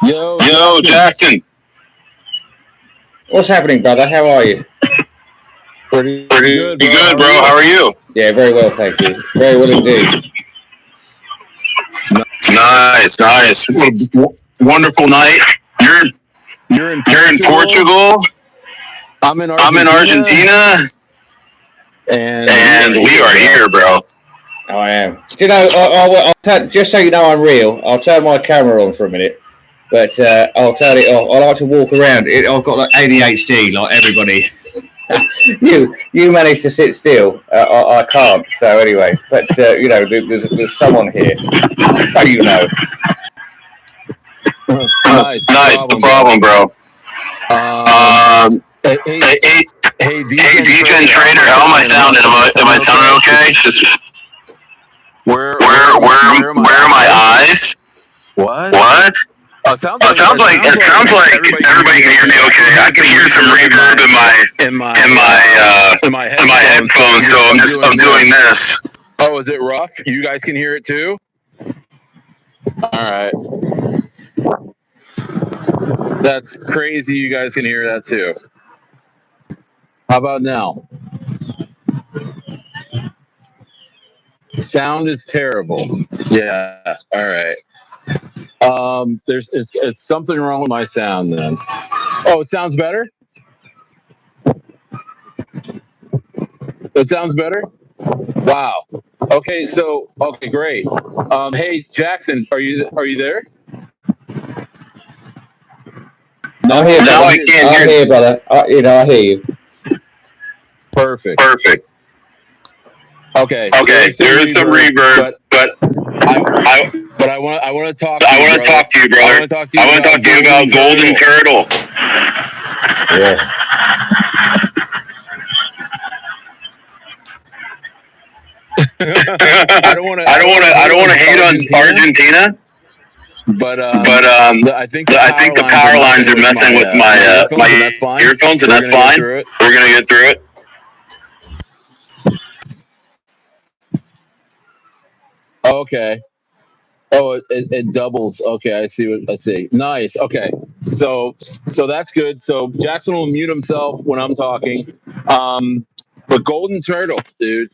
Yo, Jackson. What's happening, brother? How are you? Pretty good, bro. How are you? Yeah, very well, thank you. Very well indeed. Nice. Wonderful night. You're in Portugal. I'm in Argentina. And we are here, bro. I am. Do you know, just so you know I'm real, I'll turn my camera on for a minute. But I'll turn it off. I like to walk around. I've got like ADHD, like everybody. you managed to sit still. I can't. So anyway, but there's someone here. So you know. Nice. The problem, bro. Hey, DJ Trader, how am I sounding? Am I sounding okay? Just where are my eyes? What? It sounds like everybody can hear me okay. I can hear some reverb in my headphones, so I'm doing this. Oh, is it rough? You guys can hear it too? All right. That's crazy. You guys can hear that too. How about now? Sound is terrible. Yeah. All right. It's something wrong with my sound then. Oh, it sounds better? It sounds better? Wow. Okay, great. Hey, Jackson, are you there? I'm here, brother. I can't hear you, brother. I hear you. Perfect. Okay. There is some reverb, but I want to talk. I want to talk to you, brother. I want to talk to you about Golden Turtle. Yes. I don't want to hate on Argentina. But I think the power lines are messing with my earphones, and that's fine. We're gonna get through it. Okay. Oh, it doubles. Okay, I see. Nice. Okay. So that's good. So Jackson will mute himself when I'm talking. But Golden Turtle, dude.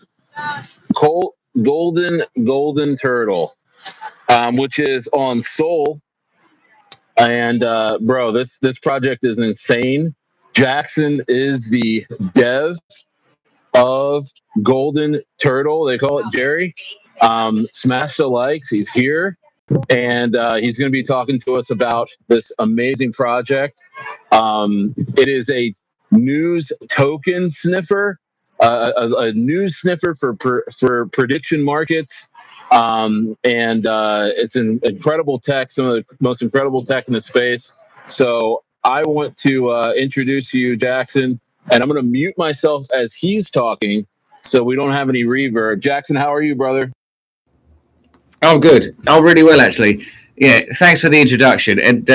Golden Turtle. Which is on Soul. And bro, this project is insane. Jackson is the dev of Golden Turtle. They call it Jerry. Smash the likes. He's here, and he's going to be talking to us about this amazing project. It is a news token sniffer, a news sniffer for prediction markets. It's an incredible tech, some of the most incredible tech in the space. So I want to introduce you, Jackson, and I'm going to mute myself as he's talking so we don't have any reverb. Jackson, how are you, brother? I'm good. I'm really well, actually. Yeah, thanks for the introduction. And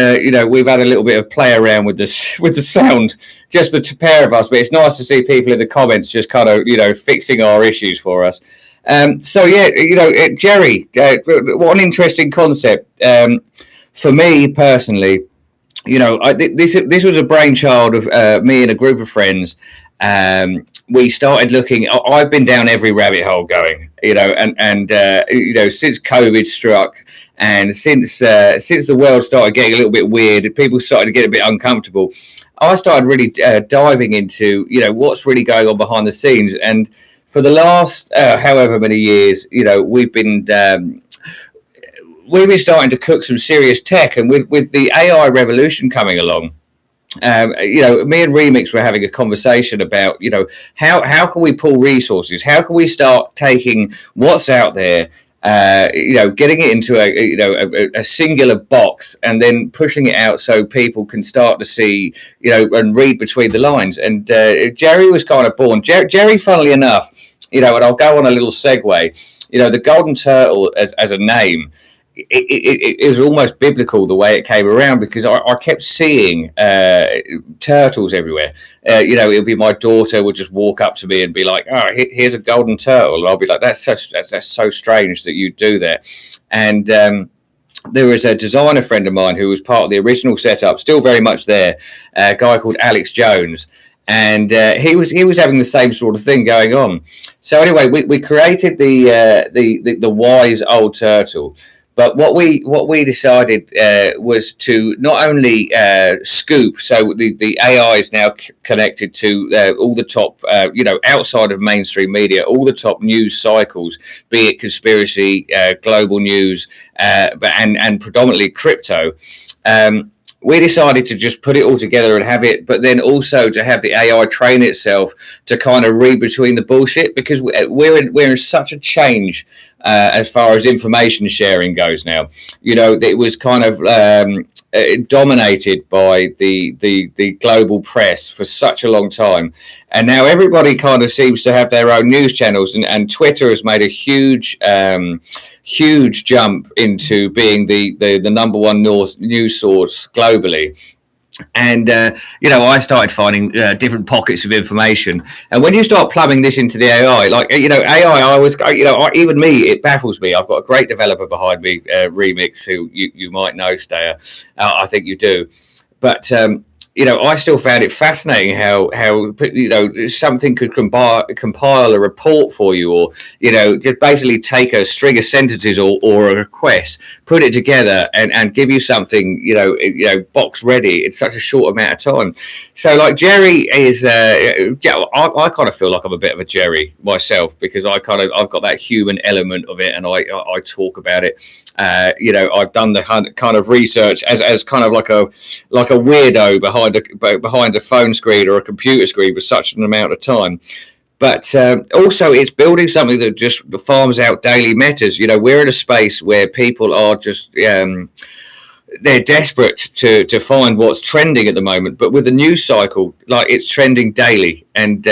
we've had a little bit of play around with the sound, just the pair of us. But it's nice to see people in the comments just kind of fixing our issues for us. Jerry, what an interesting concept. For me personally, this was a brainchild of me and a group of friends. We started looking. I've been down every rabbit hole going, since COVID struck, and since the world started getting a little bit weird, people started to get a bit uncomfortable. I started really diving into what's really going on behind the scenes, and for the last however many years, we've been starting to cook some serious tech, and with the AI revolution coming along. Me and Remix were having a conversation about, how can we pull resources? How can we start taking what's out there, getting it into a singular box and then pushing it out so people can start to see, and read between the lines. And Jerry was kind of born. Jerry, funnily enough, and I'll go on a little segue, the Golden Turtle as a name, it was almost biblical the way it came around, because I kept seeing turtles everywhere. It would be my daughter would just walk up to me and be like, "Oh, here's a golden turtle," and I'll be like, "That's so strange that you do that." And there was a designer friend of mine who was part of the original setup, still very much there, a guy called Alex Jones. And he was having the same sort of thing going on. So anyway, we created the wise old turtle. But what we decided was to not only scoop, so the AI is now connected to all the top, outside of mainstream media, all the top news cycles, be it conspiracy, global news, and predominantly crypto. We decided to just put it all together and have it, but then also to have the AI train itself to kind of read between the bullshit, because we're in such a change as far as information sharing goes now. It was kind of dominated by the global press for such a long time, and now everybody kind of seems to have their own news channels, and Twitter has made a huge jump into being the number one news source globally. And I started finding different pockets of information, and when you start plumbing this into the AI, even me, it baffles me. I've got a great developer behind me, Remix, who you might know, Stayer. I think you do, but I still found it fascinating how something could compile a report for you, or just basically take a string of sentences or a request, put it together, and give you something box ready in such a short amount of time. So like Jerry is, I kind of feel like I'm a bit of a Jerry myself, because I've got that human element of it, and I talk about it. I've done the kind of research as kind of like a weirdo behind a phone screen or a computer screen for such an amount of time. But also, it's building something that just the farms out daily matters. We're in a space where people are just they're desperate to find what's trending at the moment. But with the news cycle, like, it's trending daily, and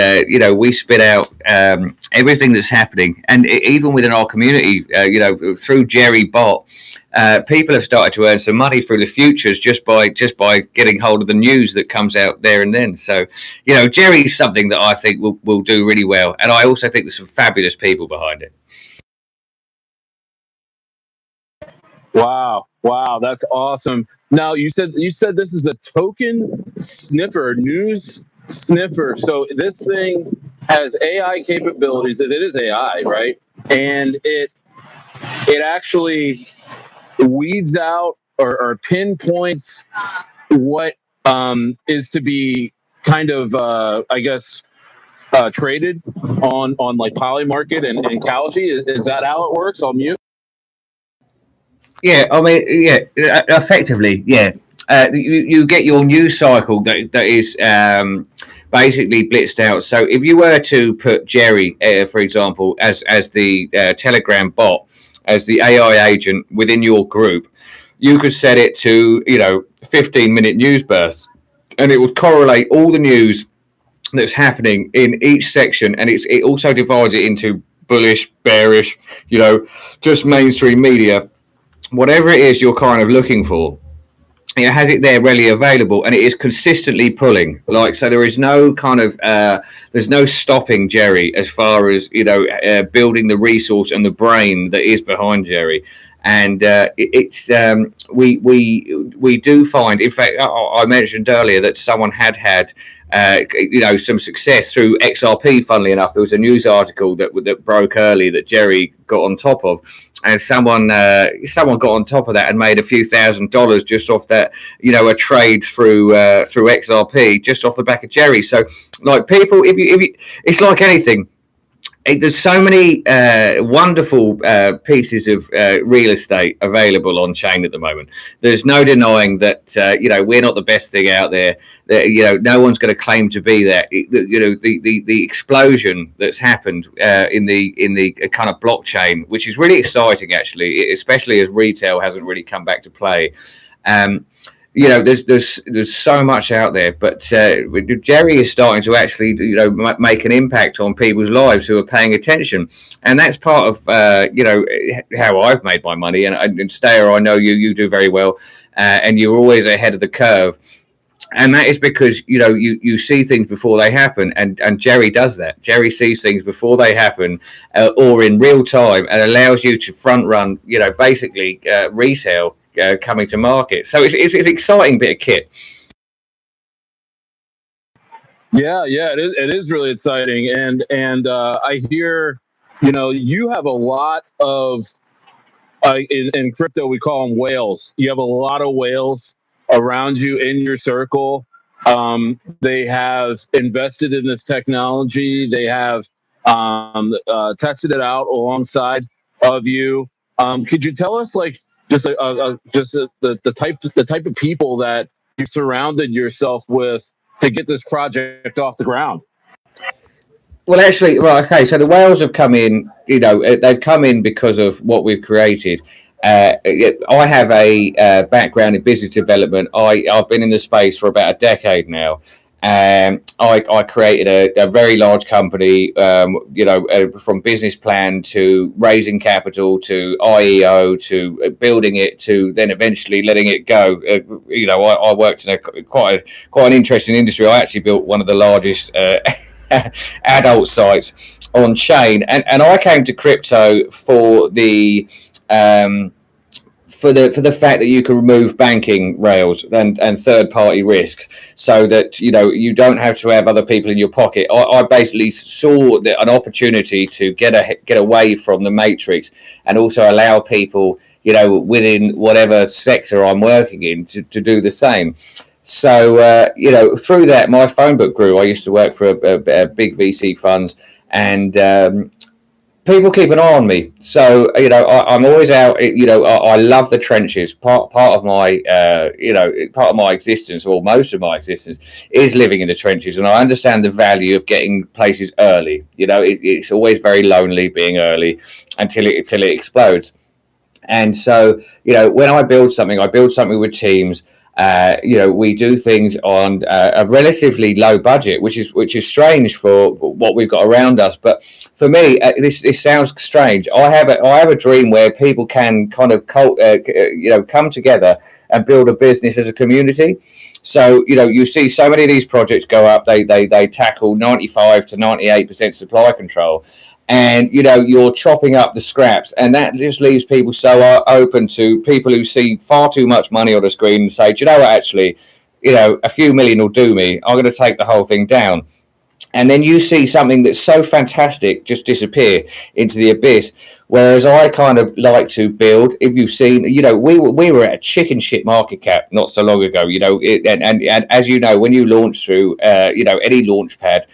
we spit out everything that's happening. And even within our community, through Jerry Bot, people have started to earn some money through the futures just by getting hold of the news that comes out there and then. So Jerry's something that I think will do really well, and I also think there's some fabulous people behind it. Wow, that's awesome. Now you said this is a token sniffer, news sniffer. So this thing has AI capabilities. It is AI, right? And it actually weeds out or pinpoints what is to be kind of traded on like Polymarket and Kalshi. Is that how it works? I'll mute. Yeah, I mean, effectively, yeah. You get your news cycle that is basically blitzed out. So if you were to put Jerry, for example, as the Telegram bot, as the AI agent within your group, you could set it to 15-minute news bursts, and it would correlate all the news that's happening in each section, and it also divides it into bullish, bearish, just mainstream media. Whatever it is you're kind of looking for, it has it there readily available, and it is consistently pulling. So there is no kind of there's no stopping Jerry as far as building the resource and the brain that is behind Jerry. And we do find, in fact, I mentioned earlier that someone had some success through XRP. Funnily enough, there was a news article that broke early that Jerry got on top of, and someone got on top of that and made a few $1,000s just off that, a trade through XRP, just off the back of Jerry. So, like, people, if you it's like anything. There's so many wonderful pieces of real estate available on chain at the moment. There's no denying that we're not the best thing out there. No one's going to claim to be that. The explosion that's happened in the kind of blockchain, which is really exciting actually, especially as retail hasn't really come back to play. There's so much out there, but Jerry is starting to actually, make an impact on people's lives who are paying attention, and that's part of, how I've made my money. And Stayer, I know you do very well, and you're always ahead of the curve. And that is because, you see things before they happen. And Jerry does that. Jerry sees things before they happen or in real time, and allows you to front run, basically retail coming to market. So it's an exciting bit of kit. Yeah, it is really exciting, and I hear, you have a lot of in crypto we call them whales. You have a lot of whales around you in your circle. They have invested in this technology. They have tested it out alongside of you. Could you tell us, like, the type of people that you surrounded yourself with to get this project off the ground? Well, actually, right, okay. So the whales have come in. They've come in because of what we've created. I have a background in business development. I've been in the space for about a decade now. I created a very large company, from business plan to raising capital to IEO to building it to then eventually letting it go. I worked in quite an interesting industry. I actually built one of the largest adult sites on chain, and I came to crypto for the for the fact that you can remove banking rails and third party risk, so that you don't have to have other people in your pocket. I basically saw an opportunity to get away from the matrix, and also allow people within whatever sector I'm working in to do the same. So through that, my phone book grew. I used to work for a big VC funds, and people keep an eye on me. So I'm always out. I love the trenches. Part of my part of my existence, or most of my existence, is living in the trenches, and I understand the value of getting places early. It's always very lonely being early until it explodes. And so when I build something with teams. We do things on a relatively low budget, which is strange for what we've got around us. But for me, this sounds strange. I have a dream where people can kind of come together and build a business as a community. So you see so many of these projects go up. They tackle 95 to 98% supply control. And you're chopping up the scraps, and that just leaves people so open to people who see far too much money on the screen and say, do you know what, actually, a few million will do me. I'm going to take the whole thing down. And then you see something that's so fantastic just disappear into the abyss. Whereas I kind of like to build. If you've seen, we were at a chicken shit market cap not so long ago. And as you know, when you launch through, any launch pad.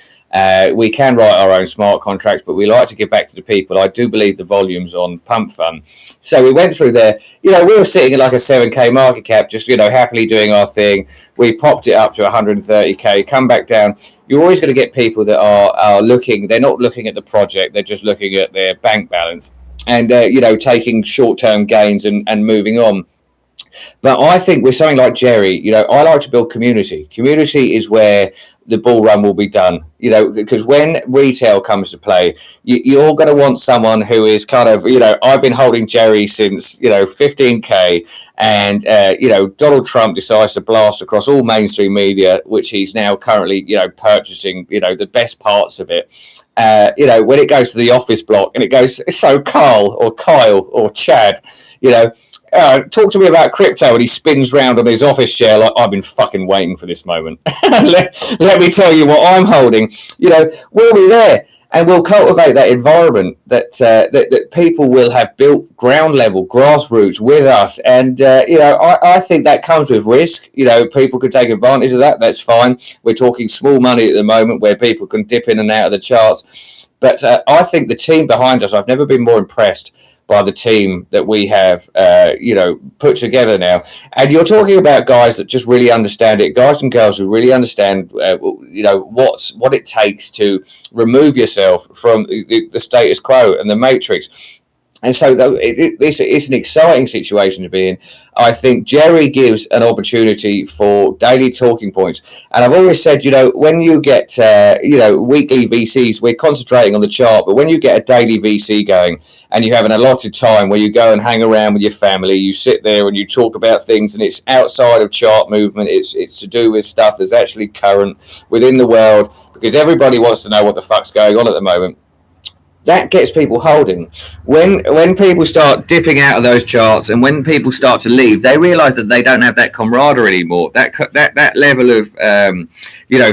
We can write our own smart contracts, but we like to give back to the people. I do believe the volume's on Pump Fund. So we went through there. We were sitting at like a 7K market cap, just, happily doing our thing. We popped it up to 130K, come back down. You're always going to get people that are looking. They're not looking at the project. They're just looking at their bank balance and, taking short-term gains and moving on. But I think with something like Jerry, I like to build community. Community is where the bull run will be done, because when retail comes to play, you're going to want someone who is kind of, I've been holding Jerry since, 15K, and, Donald Trump decides to blast across all mainstream media, which he's now currently, purchasing, the best parts of it. When it goes to the office block and it goes, so Carl or Kyle or Chad, talk to me about crypto, and he spins round on his office chair like, I've been fucking waiting for this moment. let me tell you what I'm holding. We'll be there, and we'll cultivate that environment that people will have built ground level, grassroots with us. And I think that comes with risk. People could take advantage of that. That's fine. We're talking small money at the moment where people can dip in and out of the charts. But I think the team behind us, I've never been more impressed by the team that we have, put together now. And you're talking about guys that just really understand it, guys and girls who really understand, what it takes to remove yourself from the status quo and the matrix. And so it's an exciting situation to be in. I think Jerry gives an opportunity for daily talking points. And I've always said, when you get, weekly VCs, we're concentrating on the chart, but when you get a daily VC going and you have an allotted time where you go and hang around with your family, you sit there and you talk about things, and it's outside of chart movement. It's to do with stuff that's actually current within the world, because everybody wants to know what the fuck's going on at the moment. that gets people holding. When people start dipping out of those charts, and when people start to leave, they realise that they don't have that camaraderie anymore. That level of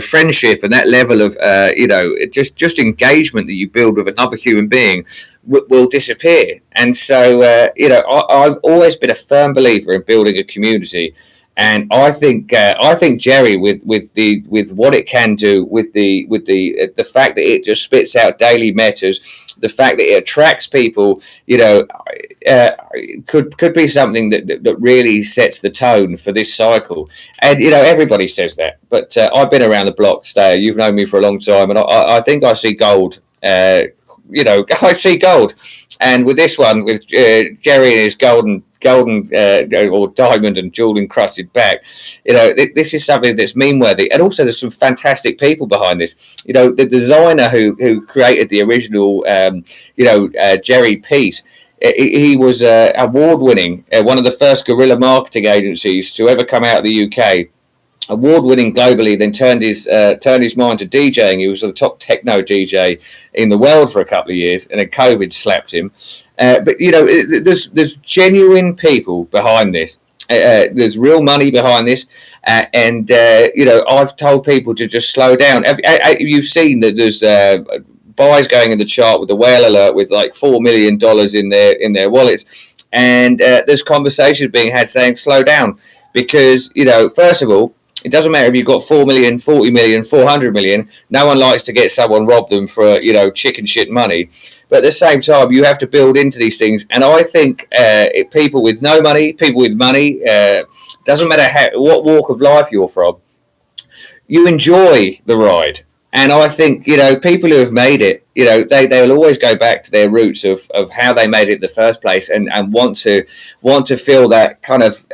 friendship, and that level of just engagement that you build with another human being will disappear. And so I've always been a firm believer in building a community. And I think Jerry, with what it can do, with the fact that it just spits out daily metas, the fact that it attracts people, could be something that really sets the tone for this cycle. And everybody says that, but I've been around the block, Stayer. You've known me for a long time, and I think I see gold. I see gold. And with this one, with Jerry and his golden or diamond and jewel encrusted back, this is something that's meme worthy. And also, there's some fantastic people behind this. The designer who created the original, Jerry piece. He was award winning, one of the first guerrilla marketing agencies to ever come out of the UK. Award-winning globally, then turned his mind to DJing. He was the top techno DJ in the world for a couple of years, and then COVID slapped him. But there's genuine people behind this. There's real money behind this, and I've told people to just slow down. You've seen that there's buys going in the chart with the whale alert with like $4 million in their wallets, and there's conversations being had saying slow down, because first of all, it doesn't matter if you've got 4 million, 40 million, 400 million. No one likes to get someone rob them for, chicken shit money. But at the same time, you have to build into these things. And I think people with no money, people with money, doesn't matter what walk of life you're from, you enjoy the ride. And I think, people who have made it, they'll always go back to their roots of how they made it in the first place, and want to feel that kind of,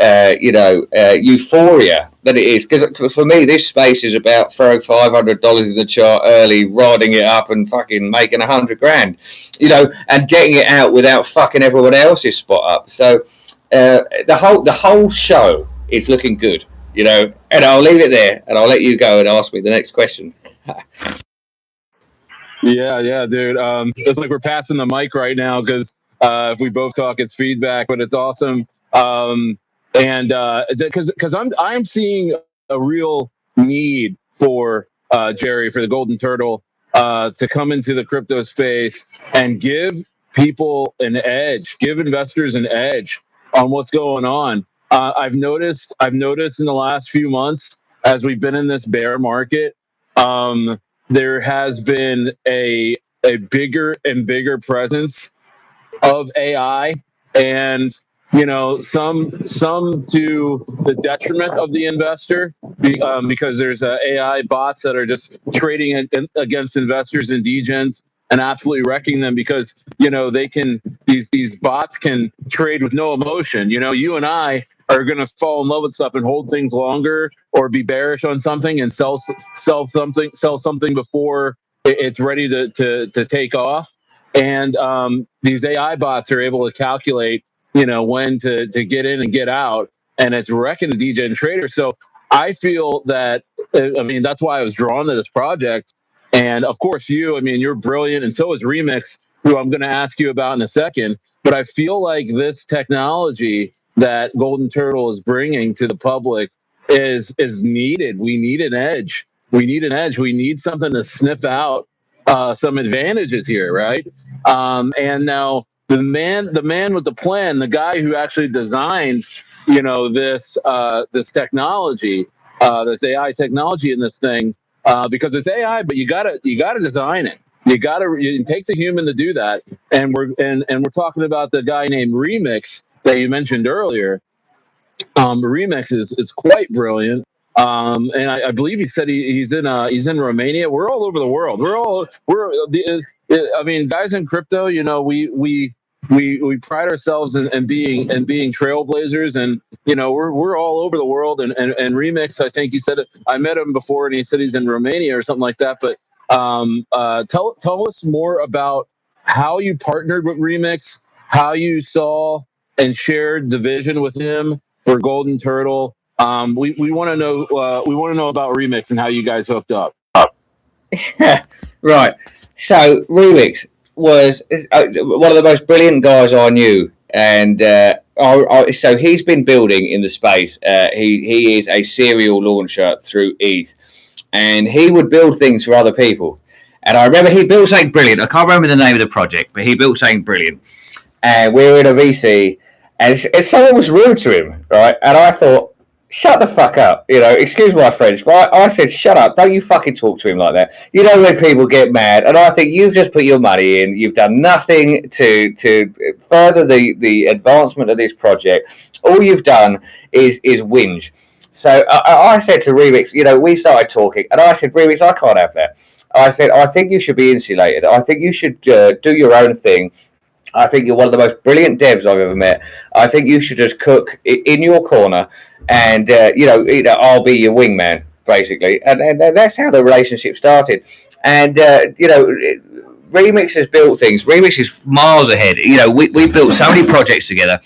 euphoria that it is. Because for me, this space is about throwing $500 in the chart early, riding it up and fucking making $100,000, and getting it out without fucking everyone else's spot up. So the whole show is looking good, and I'll leave it there, and I'll let you go and ask me the next question. Yeah, dude. It's like we're passing the mic right now, because if we both talk, it's feedback, but it's awesome. And because I'm seeing a real need for Jerry, for the Golden Turtle, to come into the crypto space and give people an edge, give investors an edge on what's going on. I've noticed in the last few months, as we've been in this bear market, there has been a bigger and bigger presence of AI, and some to the detriment of the investor, because there's AI bots that are just trading against investors and degens and absolutely wrecking them, because they can, these bots can trade with no emotion. You and I are going to fall in love with stuff and hold things longer, or be bearish on something and sell something before it's ready to take off. And these AI bots are able to calculate, when to get in and get out, and it's wrecking the DJ and trader. So I feel that, that's why I was drawn to this project. And of course, you're brilliant, and so is Remix, who I'm going to ask you about in a second. But I feel like this technology that Golden Turtle is bringing to the public is needed. We need an edge. We need something to sniff out some advantages here, right? And now the man with the plan, the guy who actually designed, this technology, this AI technology in this thing, because it's AI, but you gotta design it. It takes a human to do that. And we're talking about the guy named Remix that you mentioned earlier. Remix is quite brilliant. And I believe he said he's in Romania. We're all over the world. Guys in crypto, we pride ourselves in being trailblazers, and we're all over the world. And Remix, I think he said it. I met him before, and he said he's in Romania or something like that. But tell us more about how you partnered with Remix, how you saw and shared the vision with him for Golden Turtle. We want to know. We want to know about Remix and how you guys hooked up. Right. So Remix, was one of the most brilliant guys I knew, and so he's been building in the space. He is a serial launcher through ETH, and he would build things for other people. And I remember he built something brilliant. I can't remember the name of the project, but he built something brilliant. And we were in a VC, and someone was rude to him, right? And I thought, shut the fuck up, excuse my French, but I said, shut up, don't you fucking talk to him like that. You know when people get mad, and I think you've just put your money in, you've done nothing to further the advancement of this project. All you've done is whinge. So I said to Remix, we started talking, and I said, Remix, I can't have that. I said, I think you should be insulated. I think you should do your own thing. I think you're one of the most brilliant devs I've ever met. I think you should just cook in your corner, and I'll be your wingman, basically. And that's how the relationship started. And Remix has built things. Remix is miles ahead. We built so many projects together,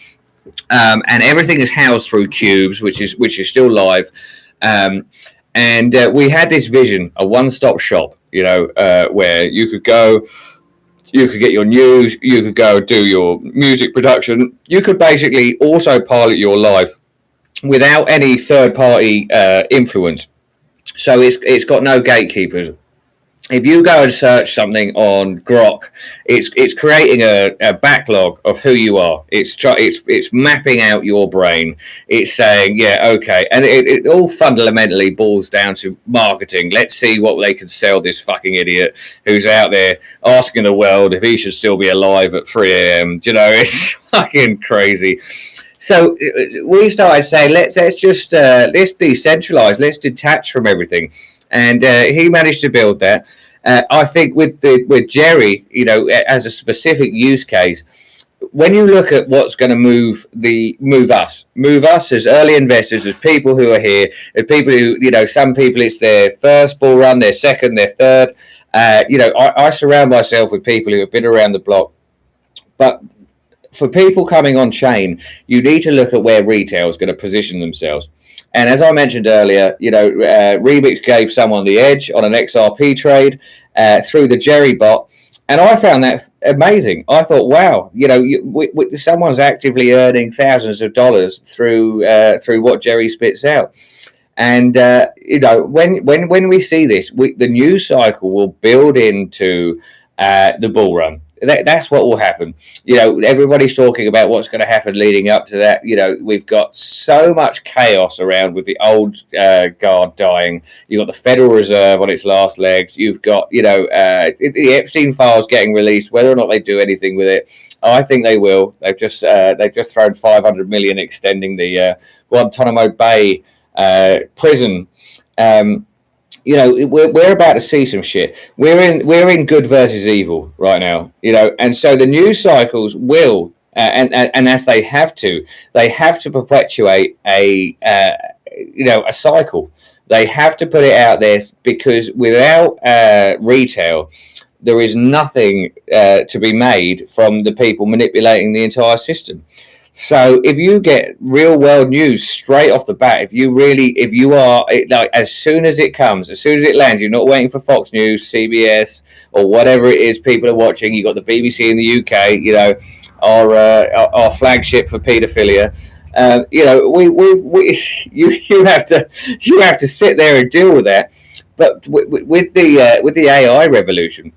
and everything is housed through Cubes, which is still live. And we had this vision, a one-stop shop, where you could go. You could get your news, you could go do your music production, you could basically autopilot your life without any third-party influence. So it's got no gatekeepers. If you go and search something on Grok, it's creating a backlog of who you are. It's mapping out your brain. It's saying, yeah, okay. And it all fundamentally boils down to marketing. Let's see what they can sell this fucking idiot who's out there asking the world if he should still be alive at 3 a.m. It's fucking crazy. So we started saying, let's decentralize, let's detach from everything. And he managed to build that. I think with Jerry, as a specific use case, when you look at what's going to move us as early investors, as people who are here, as people who, some people it's their first bull run, their second, their third. I surround myself with people who have been around the block, but for people coming on chain, you need to look at where retail is going to position themselves. And as I mentioned earlier, Remix gave someone the edge on an XRP trade through the Jerry bot. And I found that amazing. I thought, wow, someone's actively earning thousands of dollars through what Jerry spits out. And, when we see this, the news cycle will build into the bull run. That's what will happen. Everybody's talking about what's going to happen leading up to that. We've got so much chaos around with the old guard dying. You've got the Federal Reserve on its last legs. You've got, the Epstein files getting released. Whether or not they do anything with it, I think they will. They've just thrown $500 million extending the Guantanamo Bay prison. We're about to see some shit. We're in good versus evil right now, and so the news cycles will, and as they have to perpetuate a cycle. They have to put it out there, because without retail, there is nothing to be made from the people manipulating the entire system. So if you get real world news straight off the bat, if you are like, as soon as it comes, as soon as it lands, you're not waiting for Fox News, CBS, or whatever it is people are watching. You got the BBC in the UK, our flagship for paedophilia. You have to sit there and deal with that. But with the AI revolution,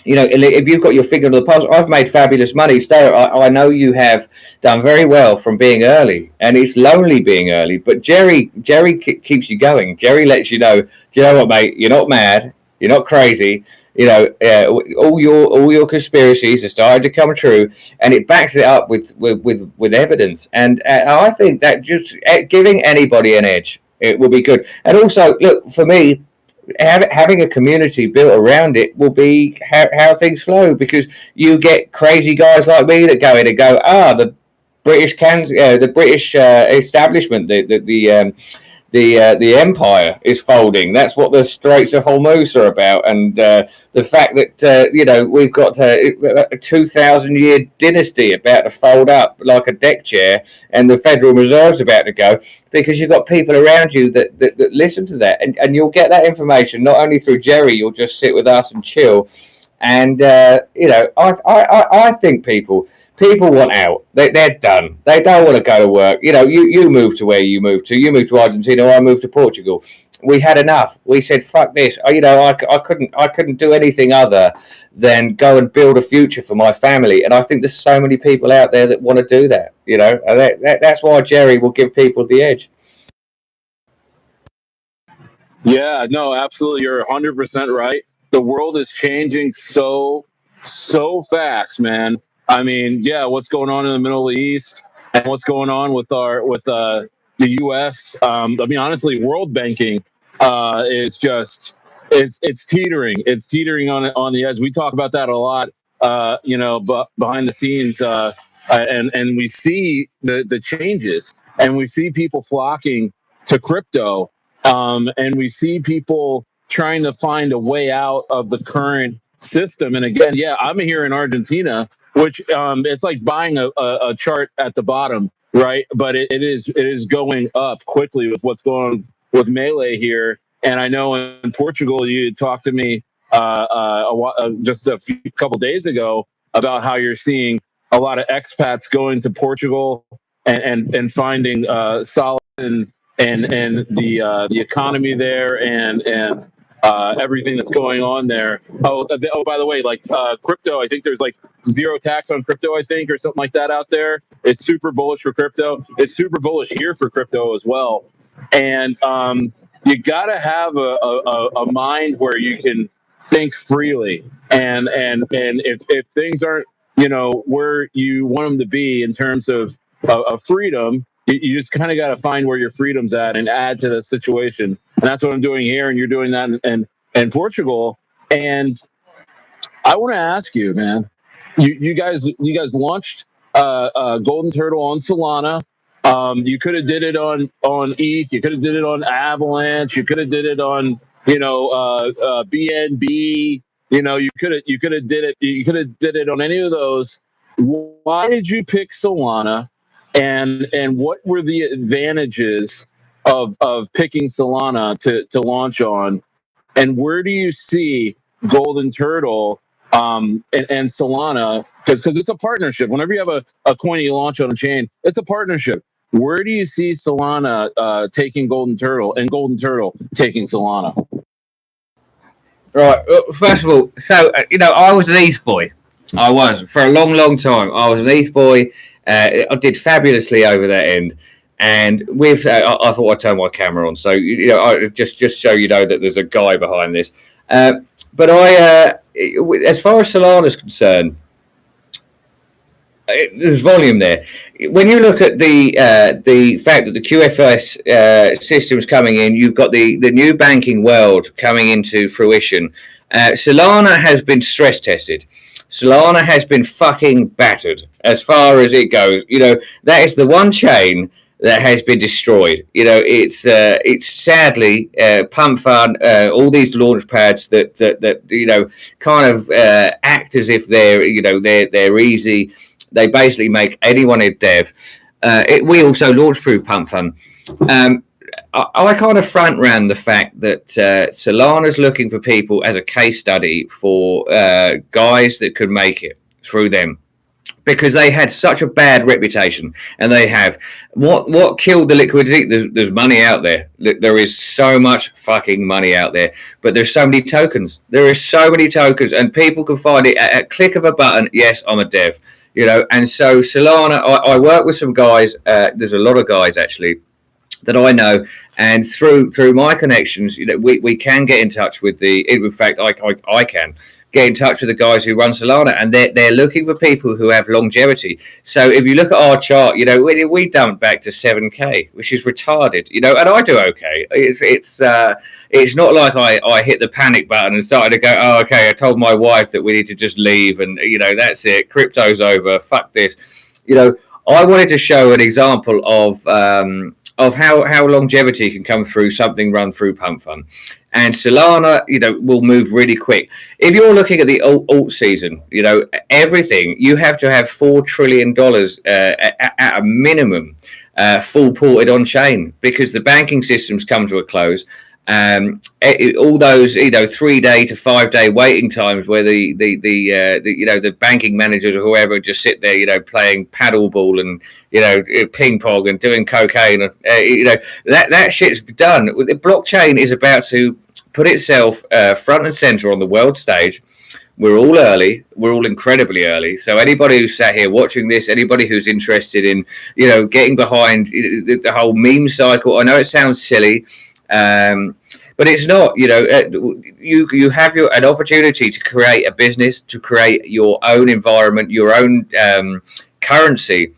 if you've got your finger on the pulse, I've made fabulous money. So I know you have done very well from being early, and it's lonely being early. But Jerry keeps you going. Jerry lets you know, do you know what, mate? You're not mad. You're not crazy. All your conspiracies are starting to come true, and it backs it up with evidence. And I think that just giving anybody an edge, it will be good. And also, look, for me, having a community built around it will be how things flow, because you get crazy guys like me that go in and go, the British establishment, the empire is folding. That's what the Straits of Hormuz are about, and the fact that we've got a 2,000-year dynasty about to fold up like a deck chair, and the Federal Reserve's about to go, because you've got people around you that listen to that, and you'll get that information not only through Jerry. You'll just sit with us and chill, And I think people want out. They're done. They don't want to go to work. You moved to where you moved to. You moved to Argentina. I moved to Portugal. We had enough. We said, "Fuck this." I couldn't do anything other than go and build a future for my family. And I think there's so many people out there that want to do that. And that's why Jerry will give people the edge. Yeah, no, absolutely. You're 100% right. The world is changing so fast, man. I mean, yeah, what's going on in the Middle East and what's going on with the U.S. I mean, honestly, world banking is just it's teetering. It's teetering on the edge. We talk about that a lot, but behind the scenes, and we see the changes, and we see people flocking to crypto. And we see people trying to find a way out of the current system. And again, yeah, I'm here in Argentina, which it's like buying a chart at the bottom, right? But it is going up quickly with what's going on with Melee here. And I know in Portugal, you talked to me just a couple days ago about how you're seeing a lot of expats going to Portugal and finding solid and the economy there and everything that's going on there. By the way, like crypto, I think there's like zero tax on crypto, I think, or something like that out there. It's super bullish for crypto. It's super bullish here for crypto as well. And you got to have a mind where you can think freely. And if things aren't where you want them to be in terms of freedom, you just kind of got to find where your freedom's at and add to the situation. And that's what I'm doing here. And you're doing that in Portugal. And I want to ask you, man, you guys launched Golden Turtle on Solana. You could have did it on ETH. You could have did it on Avalanche. You could have did it on BNB. You could have did it. You could have did it on any of those. Why did you pick Solana? And what were the advantages of picking Solana to launch on? And where do you see Golden Turtle and Solana? Because it's a partnership. Whenever you have a coin you launch on a chain, it's a partnership. Where do you see Solana taking Golden Turtle and Golden Turtle taking Solana? Right. First of all, so I was an ETH boy. I was for a long time. I was an ETH boy. I did fabulously over that end, and with I thought I'd turn my camera on, so I just show that there's a guy behind this. But as far as Solana is concerned, there's volume there. When you look at the fact that the QFS system's coming in, you've got the new banking world coming into fruition. Solana has been stress tested. Solana has been fucking battered as far as it goes. That is the one chain that has been destroyed. It's sadly pump fund, all these launch pads that kind of act as if they're easy. They basically make anyone a dev. We also launch through pump fund. I kind of front ran the fact that Solana's looking for people as a case study for guys that could make it through them, because they had such a bad reputation, and they have what killed the liquidity. There's money out there. There is so much fucking money out there, but there's so many tokens. There is so many tokens, and people can find it at a click of a button. Yes, I'm a dev, and so Solana. I work with some guys. There's a lot of guys actually that I know, and through my connections, we can get in touch with in fact, I can get in touch with the guys who run Solana, and they're looking for people who have longevity. So if you look at our chart, we dumped back to 7K, which is retarded, and I do okay. It's not like I hit the panic button and started to go, oh, okay, I told my wife that we need to just leave, and that's it, crypto's over, fuck this. I wanted to show an example of how longevity can come through something run through pump fund. And Solana, will move really quick. If you're looking at the alt season, everything, you have to have $4 trillion at a minimum full ported on chain, because the banking systems come to a close. All those 3-day to 5-day waiting times where the banking managers or whoever just sit there playing paddleball and ping pong and doing cocaine, that shit's done. The blockchain is about to put itself front and center on the world stage. We're all early. We're all incredibly early. So anybody who's sat here watching this, anybody who's interested in, getting behind the whole meme cycle, I know it sounds silly, but it's not. You have an opportunity to create a business, to create your own environment, your own currency,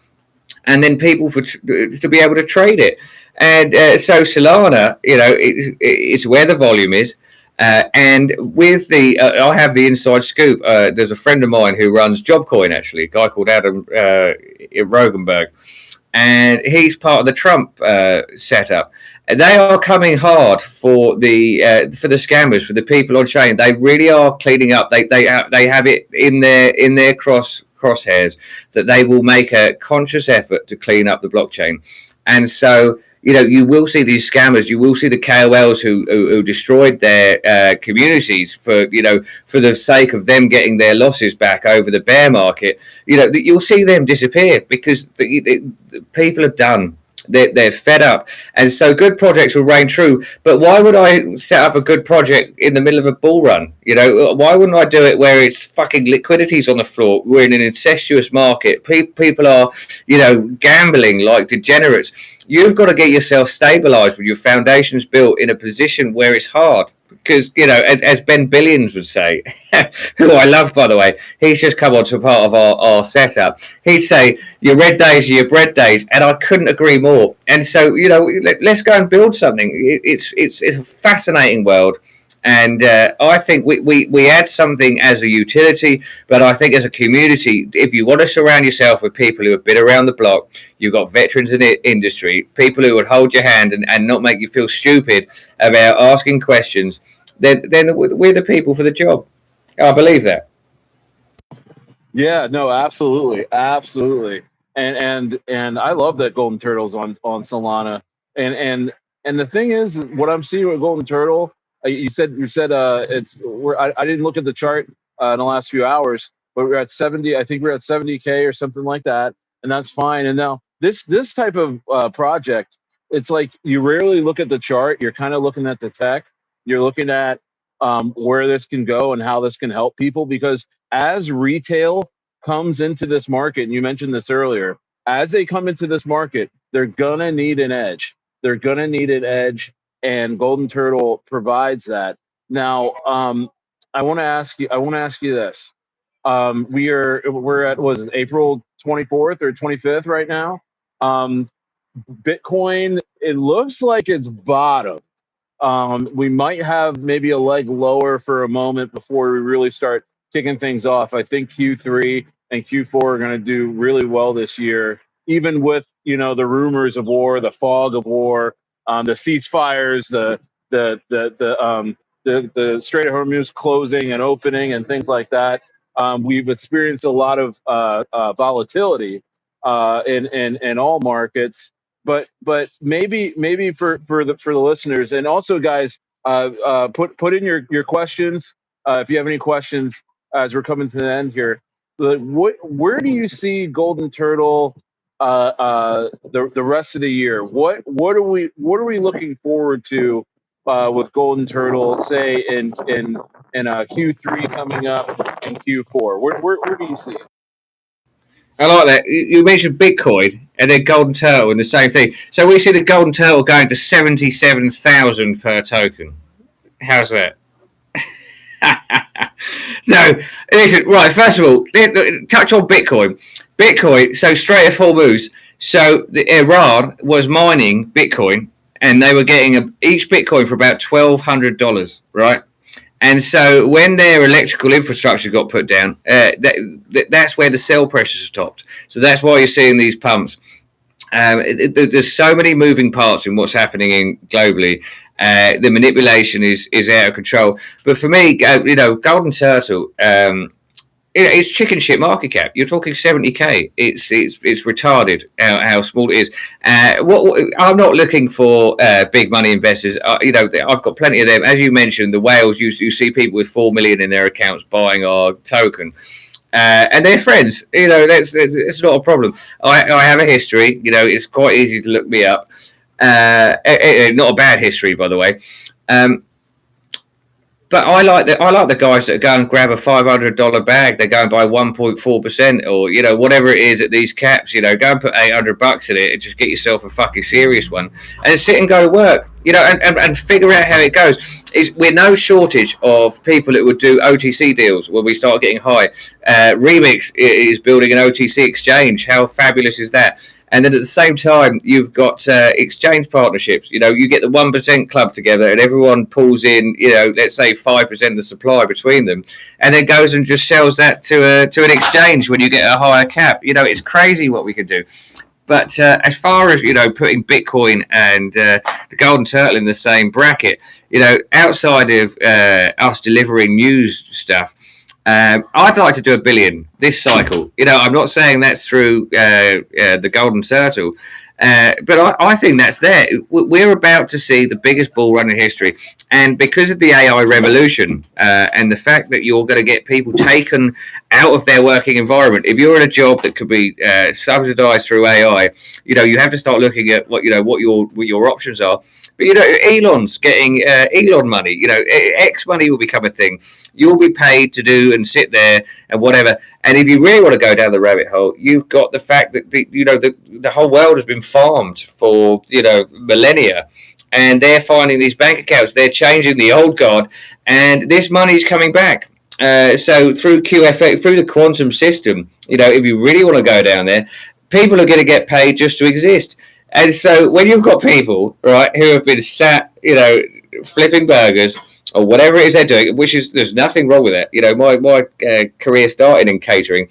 and then people to be able to trade it. And so Solana, it's where the volume is. And with I have the inside scoop. There's a friend of mine who runs JobCoin, actually, a guy called Adam Rogenberg, and he's part of the Trump setup. They are coming hard for the scammers, for the people on chain. They really are cleaning up. They have it in their crosshairs that they will make a conscious effort to clean up the blockchain, and so. You will see these scammers. You will see the KOLs who destroyed their communities for the sake of them getting their losses back over the bear market. You'll see them disappear because the people are done. They're fed up, and so good projects will reign true. But why would I set up a good project in the middle of a bull run? Why wouldn't I do it where it's fucking liquidity's on the floor? We're in an incestuous market. People are, gambling like degenerates. You've got to get yourself stabilized with your foundations built in a position where it's hard. Because, as Ben Billions would say, who I love, by the way, he's just come on to a part of our setup. He'd say, your red days are your bread days. And I couldn't agree more. And so, let's go and build something. It's a fascinating world. And I think we add something as a utility, but I think as a community, if you want to surround yourself with people who have been around the block, you've got veterans in the industry, people who would hold your hand and not make you feel stupid about asking questions, then we're the people for the job. I believe that. Yeah, no, absolutely. And I love that Golden Turtle's on Solana. And the thing is, what I'm seeing with Golden Turtle, you said it's I didn't look at the chart in the last few hours, but we're at 70. I think we're at 70K or something like that, and that's fine. And now this type of project, it's like you rarely look at the chart. You're kind of looking at the tech. You're looking at where this can go and how this can help people, because as retail comes into this market, and you mentioned this earlier, as they come into this market, they're gonna need an edge. And Golden Turtle provides that. Now, I want to ask you this. We're at April 24th or 25th right now. Bitcoin, it looks like it's bottomed. We might have maybe a leg lower for a moment before we really start kicking things off. I think Q3 and Q4 are going to do really well this year, even with the rumors of war, the fog of war, the ceasefires, the Strait of Hormuz closing and opening, and things like that. We've experienced a lot of volatility in all markets. But maybe for the listeners, and also guys, put in your questions if you have any questions as we're coming to the end here. Where do you see Golden Turtle the rest of the year? What are we looking forward to with Golden Turtle, say in Q3 coming up and Q4? Where do you see it? I like that. You mentioned Bitcoin and then Golden Turtle and the same thing. So we see the Golden Turtle going to 77,000 per token. How's that? No, listen, right, first of all, touch on Bitcoin. Bitcoin, so Strait of Hormuz, so Iran was mining Bitcoin and they were getting each Bitcoin for about $1,200, right? And so when their electrical infrastructure got put down, that's where the sell pressure stopped. So that's why you're seeing these pumps. There's so many moving parts in what's happening globally. The manipulation is out of control. But for me, Golden Turtle, it's chicken shit market cap. You're talking 70k. It's retarded how small it is. I'm not looking for big money investors. I've got plenty of them. As you mentioned, the whales. You see people with 4 million in their accounts buying our token. And they're friends. It's not a problem. I have a history. It's quite easy to look me up. Not a bad history, by the way. But I like the guys that go and grab a $500 bag. They go and buy 1.4%, or whatever it is at these caps. Go and put $800 in it and just get yourself a fucking serious one and sit and go to work. And figure out how it goes. We're no shortage of people that would do OTC deals when we start getting high. Remix is building an OTC exchange. How fabulous is that? And then at the same time, you've got exchange partnerships. You get the 1% club together, and everyone pulls in, let's say 5% of the supply between them, and then goes and just sells that to an exchange when you get a higher cap. It's crazy what we can do. But as far as putting Bitcoin and the Golden Turtle in the same bracket, outside of us delivering news stuff. I'd like to do $1 billion this cycle. I'm not saying that's through the Golden Turtle, but I think that's there. We're about to see the biggest bull run in history. And because of the AI revolution and the fact that you're going to get people taken out of their working environment, if you're in a job that could be subsidized through AI, you have to start looking at what your options are. But Elon's getting Elon money. X money will become a thing. You'll be paid to do and sit there and whatever. And if you really want to go down the rabbit hole, you've got the fact that the whole world has been farmed for millennia, and they're finding these bank accounts. They're changing the old guard, and this money is coming back. So through QFX, through the quantum system, if you really want to go down there, people are going to get paid just to exist. And so when you've got people, right, who have been sat, flipping burgers or whatever it is they're doing, there's nothing wrong with it. My career started in catering.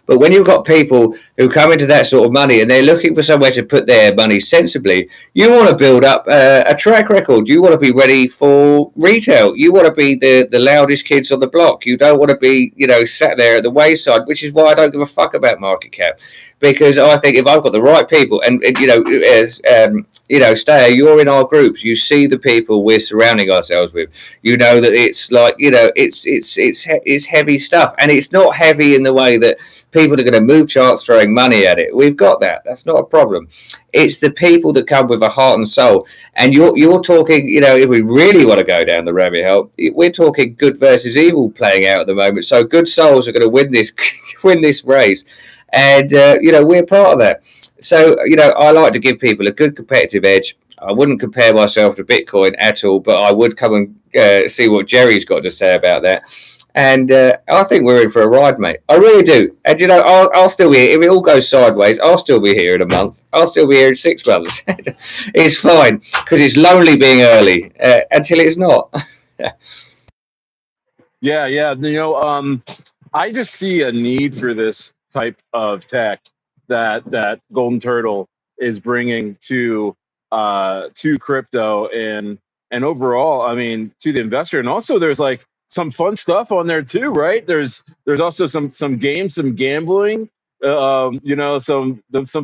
But when you've got people who come into that sort of money and they're looking for somewhere to put their money sensibly, you want to build up a track record. You want to be ready for retail. You want to be the loudest kids on the block. You don't want to be, sat there at the wayside, which is why I don't give a fuck about market cap. Because I think if I've got the right people, and Stayer, you're in our groups. You see the people we're surrounding ourselves with. You know that it's like it's heavy stuff, and it's not heavy in the way that people are going to move charts throwing money at it. We've got that. That's not a problem. It's the people that come with a heart and soul. And you're talking, if we really want to go down the rabbit hole, we're talking good versus evil playing out at the moment. So good souls are going to win this race. And, we're part of that. So, I like to give people a good competitive edge. I wouldn't compare myself to Bitcoin at all, but I would come and see what Jerry's got to say about that. And I think we're in for a ride, mate. I really do. And, I'll still be here. If it all goes sideways, I'll still be here in a month. I'll still be here in 6 months. It's fine, because it's lonely being early until it's not. Yeah. I just see a need for this type of tech that Golden Turtle is bringing to crypto and overall, I mean, to the investor. And also there's like some fun stuff on there too, right? There's also some games, some gambling, some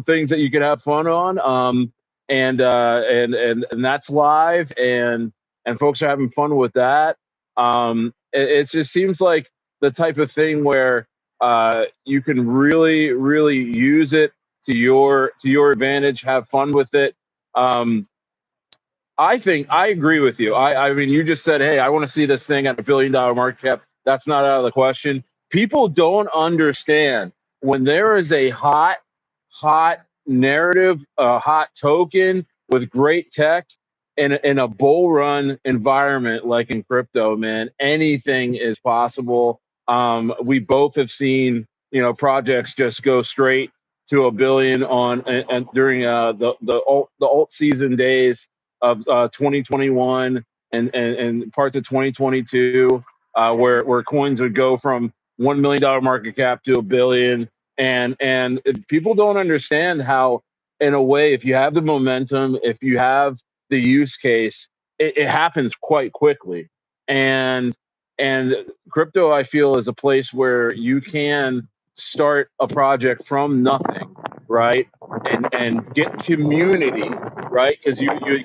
things that you can have fun on. And that's live, and folks are having fun with that. It just seems like the type of thing where you can really, really use it to your advantage, have fun with it. I think I agree with you. I mean, you just said, hey, I want to see this thing at $1 billion market cap. That's not out of the question. People don't understand when there is a hot narrative, a hot token with great tech in a bull run environment like in crypto, man, anything is possible. We both have seen, projects just go straight to $1 billion on and during the alt season days of 2021 and parts of 2022, where coins would go from $1 million market cap to $1 billion, and people don't understand how, in a way, if you have the momentum, if you have the use case, it happens quite quickly. And And crypto, I feel, is a place where you can start a project from nothing, right? And get community, right? Because you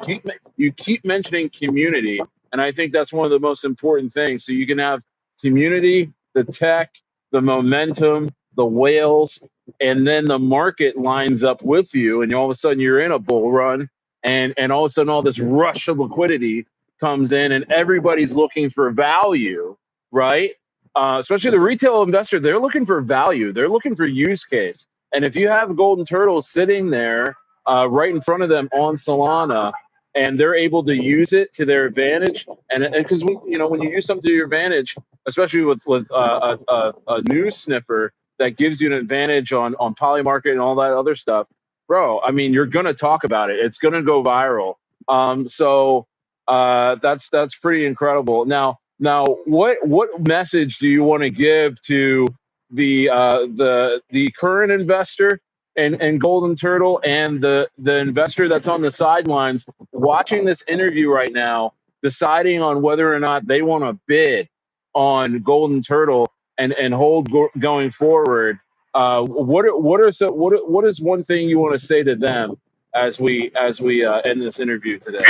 keep mentioning community, and I think that's one of the most important things. So you can have community, the tech, the momentum, the whales, and then the market lines up with you, and all of a sudden you're in a bull run, and all of a sudden all this rush of liquidity comes in, and everybody's looking for value, right? Especially the retail investor, they're looking for value. They're looking for use case. And if you have golden turtles sitting there right in front of them on Solana, and they're able to use it to their advantage, and because when you use something to your advantage, especially with a news sniffer that gives you an advantage on Polymarket and all that other stuff, bro. I mean, you're gonna talk about it. It's gonna go viral. So that's pretty incredible. Now, what message do you want to give to the current investor and Golden Turtle, and the investor that's on the sidelines watching this interview right now, deciding on whether or not they want to bid on Golden Turtle and hold going forward? What is one thing you want to say to them as we end this interview today?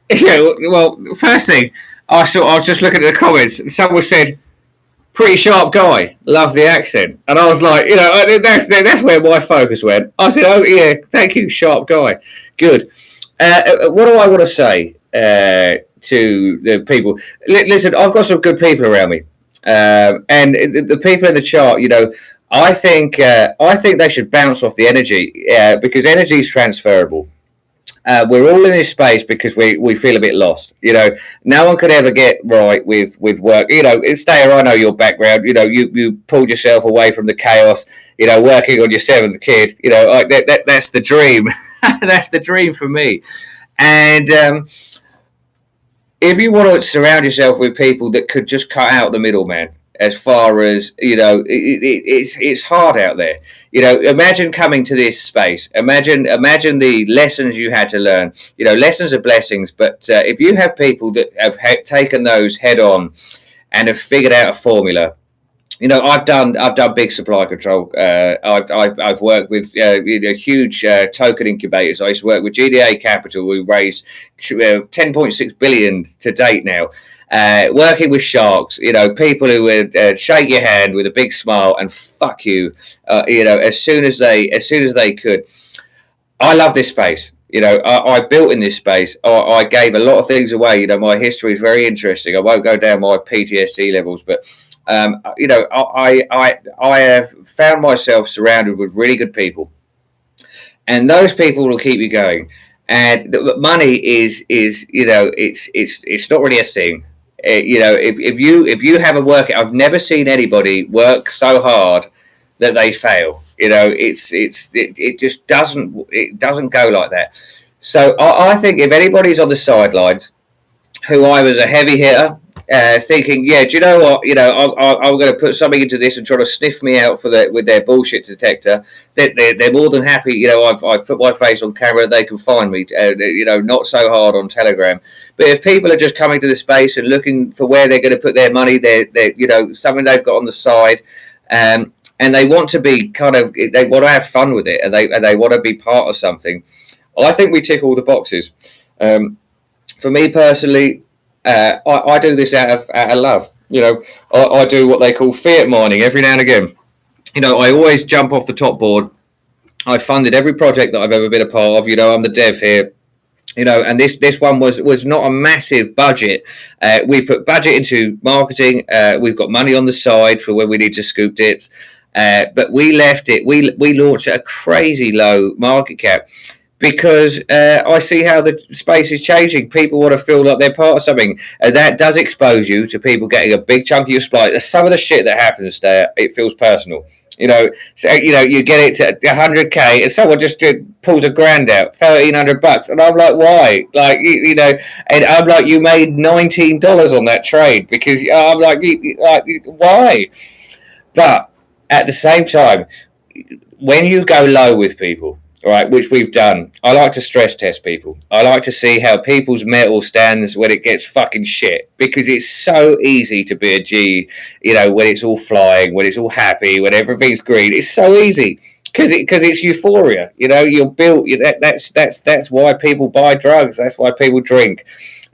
Yeah, well, first thing, I was just looking at the comments, and someone said, pretty sharp guy, love the accent. And I was like, that's where my focus went. I said, oh, yeah, thank you, sharp guy. Good. What do I want to say to the people? Listen, I've got some good people around me. And the people in the chart, I think they should bounce off the energy because energy is transferable. We're all in this space because we feel a bit lost. No one could ever get right with work. Stayer, I know your background. You pulled yourself away from the chaos. Working on your seventh kid. That's the dream. That's the dream for me. And if you want to surround yourself with people that could just cut out the middleman, as far as it's hard out there. Imagine coming to this space. Imagine the lessons you had to learn. Lessons are blessings, but if you have people that have taken those head on and have figured out a formula. I've done big supply control. I've worked with huge token incubators. I used to work with GDA Capital, who raised 10.6 billion to date now. Working with sharks, people who would shake your hand with a big smile and fuck you, as soon as they could. I love this space. I built in this space. I gave a lot of things away. My history is very interesting. I won't go down my PTSD levels, but I have found myself surrounded with really good people, and those people will keep you going. And money is it's not really a thing. If you have a work, I've never seen anybody work so hard that they fail. It just doesn't go like that. So I think if anybody's on the sidelines, who I was a heavy hitter, thinking, yeah, do you know what? I'm going to put something into this and try to sniff me out with their bullshit detector. They're more than happy. I've put my face on camera. They can find me. Not so hard on Telegram. But if people are just coming to the space and looking for where they're going to put their money, they're something they've got on the side, and they want to be they want to have fun with it, and they want to be part of something. I think we tick all the boxes. For me personally, I do this out of love. I do what they call fiat mining every now and again. I always jump off the top board. I funded every project that I've ever been a part of. I'm the dev here. And this one was not a massive budget. We put budget into marketing. We've got money on the side for when we need to scoop dips. But we left it. We launched at a crazy low market cap. Because I see how the space is changing. People want to feel like they're part of something. And that does expose you to people getting a big chunk of your supply. Some of the shit that happens there, it feels personal. So you get it to 100K and someone just pulls $1,000 out, $1,300, and I'm like, why? And I'm like, you made $19 on that trade because I'm like, why? But at the same time, when you go low with people, right, which we've done. I like to stress test people. I like to see how people's metal stands when it gets fucking shit, because it's so easy to be a G, you know, when it's all flying, when it's all happy, when everything's green. It's so easy. Because it's euphoria, you know. You're built. That's why people buy drugs. That's why people drink,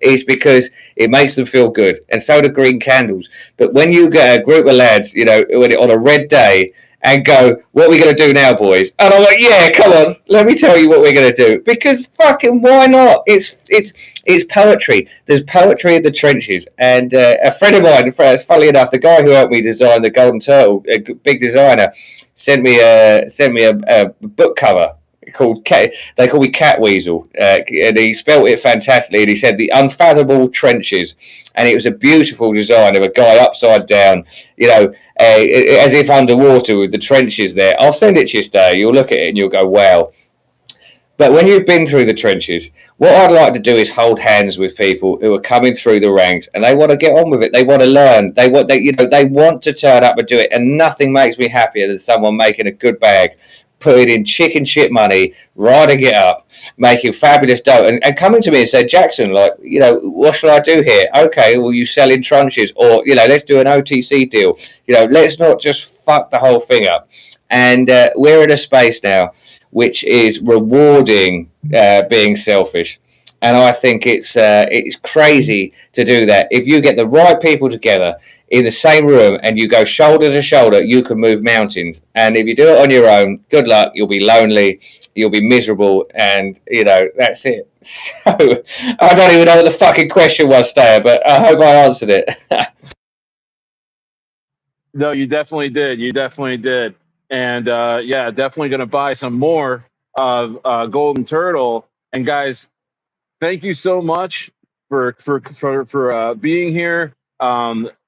is because it makes them feel good. And so do green candles. But when you get a group of lads, you know, on a red day, and go, what are we going to do now, boys? And I'm like, yeah, come on, let me tell you what we're going to do. Because fucking why not? It's poetry. There's poetry in the trenches. And a friend of mine, funnily enough, the guy who helped me design the Golden Turtle, a big designer, sent me a book cover called Cat. They call me Cat Weasel, and he spelt it fantastically. And he said the unfathomable trenches, and it was a beautiful design of a guy upside down, you know, as if underwater with the trenches there. I'll send it to you today. You'll look at it and you'll go, wow. But when you've been through the trenches, what I'd like to do is hold hands with people who are coming through the ranks and they want to get on with it. They want to learn. They want to turn up and do it. And nothing makes me happier than someone making a good bag, putting in chicken shit money, riding it up, making fabulous dough, and coming to me and say, Jackson, like, you know, what shall I do here? Okay, well, you sell in tranches, or, you know, let's do an OTC deal. You know, let's not just fuck the whole thing up. And we're in a space now which is rewarding being selfish. And I think it's crazy to do that. If you get the right people together in the same room and you go shoulder to shoulder, you can move mountains. And if you do it on your own, good luck. You'll be lonely, you'll be miserable, and, you know, that's it. So I don't even know what the fucking question was, Stayer, but I hope I answered it. No, you definitely did. You definitely did. And yeah, definitely going to buy some more of Golden Turtle. And guys, thank you so much for being here.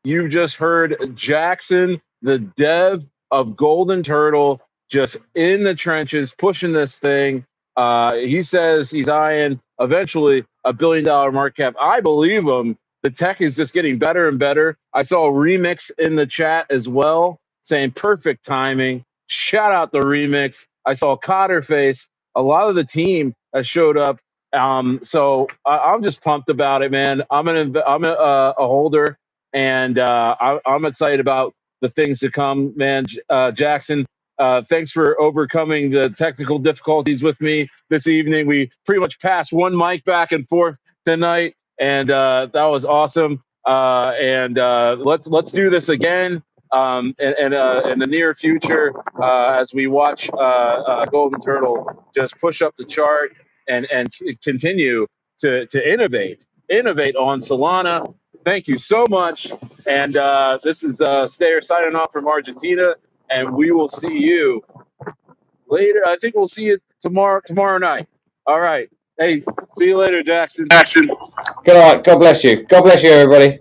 You just heard Jackson, the dev of Golden Turtle, just in the trenches pushing this thing. He says he's eyeing eventually $1 billion market cap. I believe him. The tech is just getting better and better. I saw a Remix in the chat as well, saying perfect timing. Shout out the Remix. I saw Cotterface. A lot of the team has showed up. So I'm just pumped about it, man. I'm a holder, and I'm excited about the things to come, man. Jackson, thanks for overcoming the technical difficulties with me this evening. We pretty much passed one mic back and forth tonight, and that was awesome. And let's do this again in the near future as we watch Golden Turtle just push up the chart and continue to innovate on Solana. Thank you so much. And this is Stayer signing off from Argentina, and we will see you later. I think we'll see you tomorrow night. All right. Hey, see you later, Jackson. Good night. God bless you. God bless you, everybody.